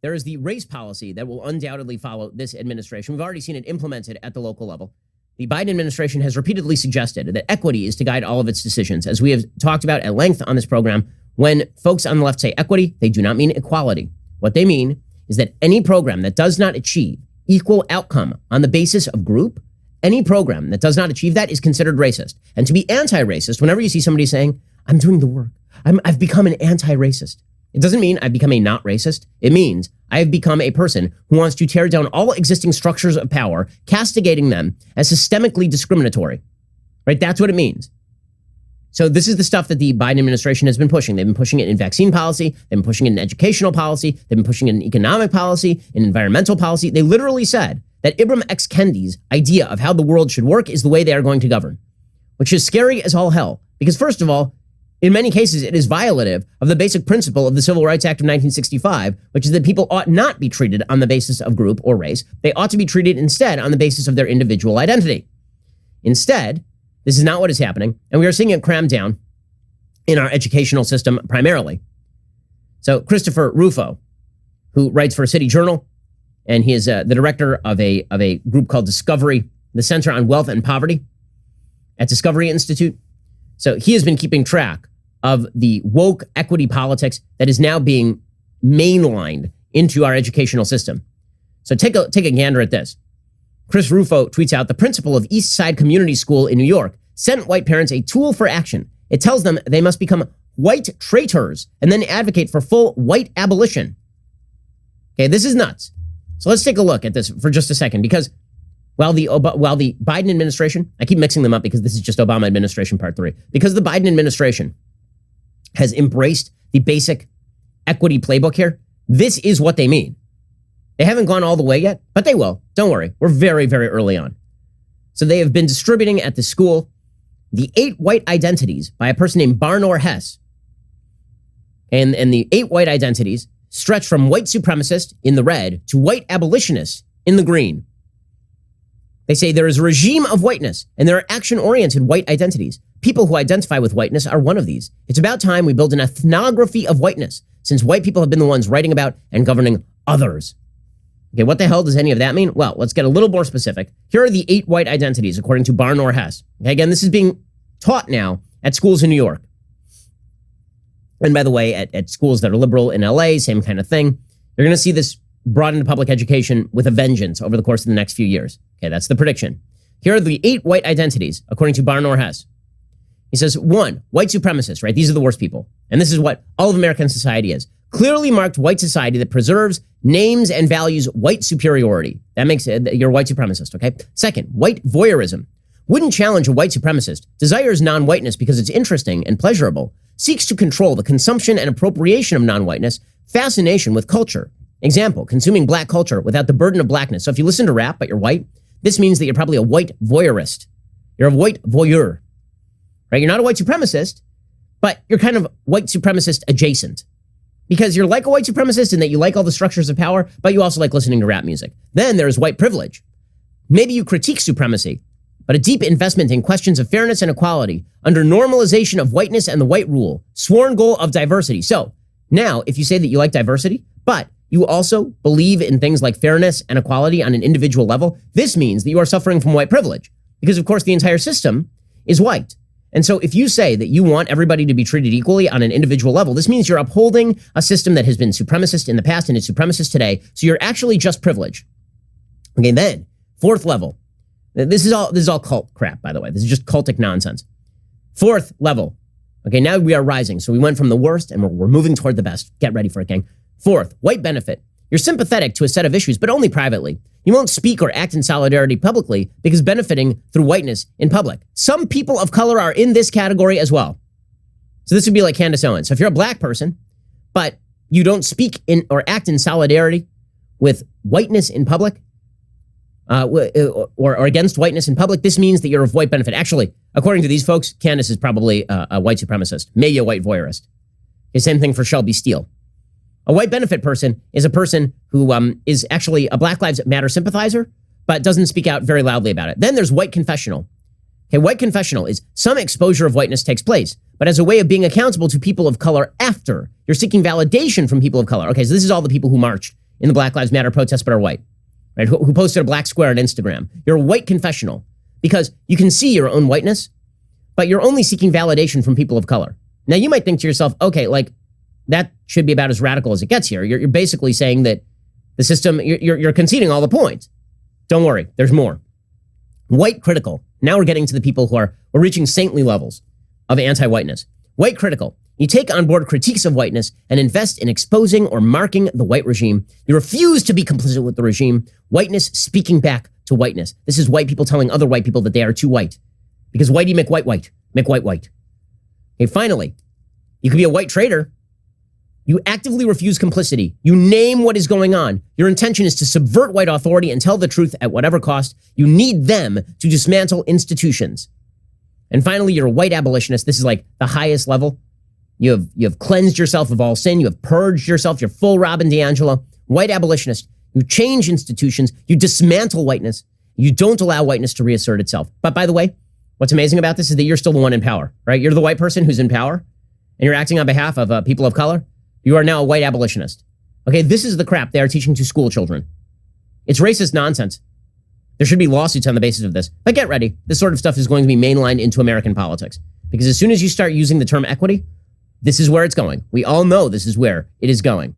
There is the race policy that will undoubtedly follow this administration. We've already seen it implemented at the local level. The Biden administration has repeatedly suggested that equity is to guide all of its decisions. As we have talked about at length on this program, when folks on the left say equity, they do not mean equality. What they mean is that any program that does not achieve equal outcome on the basis of group, any program that does not achieve that is considered racist. And to be anti-racist, whenever you see somebody saying, I'm doing the work, I've become an anti-racist, it doesn't mean I've become a not racist. It means I have become a person who wants to tear down all existing structures of power, castigating them as systemically discriminatory. Right? That's what it means. So this is the stuff that the Biden administration has been pushing. They've been pushing it in vaccine policy. They've been pushing it in educational policy. They've been pushing it in economic policy, in environmental policy. They literally said that Ibram X. Kendi's idea of how the world should work is the way they are going to govern, which is scary as all hell. Because first of all, in many cases, it is violative of the basic principle of the Civil Rights Act of 1965, which is that people ought not be treated on the basis of group or race. They ought to be treated instead on the basis of their individual identity. Instead, this is not what is happening, and we are seeing it crammed down in our educational system primarily. So Christopher Rufo, who writes for City Journal, and he is the director of a group called Discovery, the Center on Wealth and Poverty at Discovery Institute. So he has been keeping track of the woke equity politics that is now being mainlined into our educational system. So take a gander at this. Chris Rufo tweets out, the principal of East Side Community School in New York sent white parents a tool for action. It tells them they must become white traitors and then advocate for full white abolition. Okay, this is nuts. So let's take a look at this for just a second, because while the Biden administration, I keep mixing them up because this is just Obama administration part 3, because the Biden administration has embraced the basic equity playbook here, this is what they mean. They haven't gone all the way yet, but they will. Don't worry. We're very, very early on. So they have been distributing at the school the 8 white identities by a person named Barnor Hess. And the 8 white identities stretch from white supremacist in the red to white abolitionist in the green. They say there is a regime of whiteness, and there are action-oriented white identities. People who identify with whiteness are one of these. It's about time we build an ethnography of whiteness, since white people have been the ones writing about and governing others. Okay, what the hell does any of that mean? Well, let's get a little more specific. Here are the 8 white identities, according to Barnor Hess. Okay, again, this is being taught now at schools in New York. And by the way, at schools that are liberal in LA, same kind of thing. You're going to see this brought into public education with a vengeance over the course of the next few years. Okay, that's the prediction. Here are the 8 white identities, according to Barnor Hess. He says, 1, white supremacists, right? These are the worst people. And this is what all of American society is. Clearly marked white society that preserves, names, and values white superiority. That makes it, you're a white supremacist, okay? 2nd, white voyeurism. Wouldn't challenge a white supremacist, desires non-whiteness because it's interesting and pleasurable, seeks to control the consumption and appropriation of non-whiteness, fascination with culture. Example, consuming black culture without the burden of blackness. So if you listen to rap, but you're white, this means that you're probably a white voyeurist. You're a white voyeur, right? You're not a white supremacist, but you're kind of white supremacist adjacent. Because you're like a white supremacist in that you like all the structures of power, but you also like listening to rap music. Then there's white privilege. Maybe you critique supremacy, but a deep investment in questions of fairness and equality under normalization of whiteness and the white rule, sworn goal of diversity. So now, if you say that you like diversity, but you also believe in things like fairness and equality on an individual level, this means that you are suffering from white privilege. Because of course, the entire system is white. And so if you say that you want everybody to be treated equally on an individual level, this means you're upholding a system that has been supremacist in the past and is supremacist today. So you're actually just privileged. Okay, then 4th level. This is all cult crap, by the way. This is just cultic nonsense. 4th level. Okay, now we are rising. So we went from the worst and we're moving toward the best. Get ready for it, gang. 4th, white benefit. You're sympathetic to a set of issues, but only privately. You won't speak or act in solidarity publicly because benefiting through whiteness in public. Some people of color are in this category as well. So this would be like Candace Owens. So if you're a black person, but you don't speak in or act in solidarity with whiteness in public, or against whiteness in public, this means that you're of white benefit. Actually, according to these folks, Candace is probably a white supremacist, maybe a white voyeurist. The same thing for Shelby Steele. A white benefit person is a person who is actually a Black Lives Matter sympathizer, but doesn't speak out very loudly about it. Then there's white confessional. Okay, white confessional is some exposure of whiteness takes place, but as a way of being accountable to people of color after. You're seeking validation from people of color. Okay, so this is all the people who marched in the Black Lives Matter protests but are white, right? Who posted a black square on Instagram. You're a white confessional because you can see your own whiteness, but you're only seeking validation from people of color. Now, you might think to yourself, okay, like that should be about as radical as it gets here. You're basically saying that the system, you're conceding all the points. Don't worry, there's more. White critical. Now we're getting to the people we're reaching saintly levels of anti-whiteness. White critical. You take on board critiques of whiteness and invest in exposing or marking the white regime. You refuse to be complicit with the regime. Whiteness speaking back to whiteness. This is white people telling other white people that they are too white. Because whitey make white white. Make white white. Okay, finally, you could be a white traitor. You actively refuse complicity. You name what is going on. Your intention is to subvert white authority and tell the truth at whatever cost. You need them to dismantle institutions. And finally, you're a white abolitionist. This is like the highest level. You have cleansed yourself of all sin. You have purged yourself. You're full Robin DiAngelo. White abolitionist. You change institutions. You dismantle whiteness. You don't allow whiteness to reassert itself. But by the way, what's amazing about this is that you're still the one in power, right? You're the white person who's in power, and you're acting on behalf of people of color. You are now a white abolitionist. Okay, this is the crap they are teaching to school children. It's racist nonsense. There should be lawsuits on the basis of this. But get ready. This sort of stuff is going to be mainlined into American politics. Because as soon as you start using the term equity, this is where it's going. We all know this is where it is going.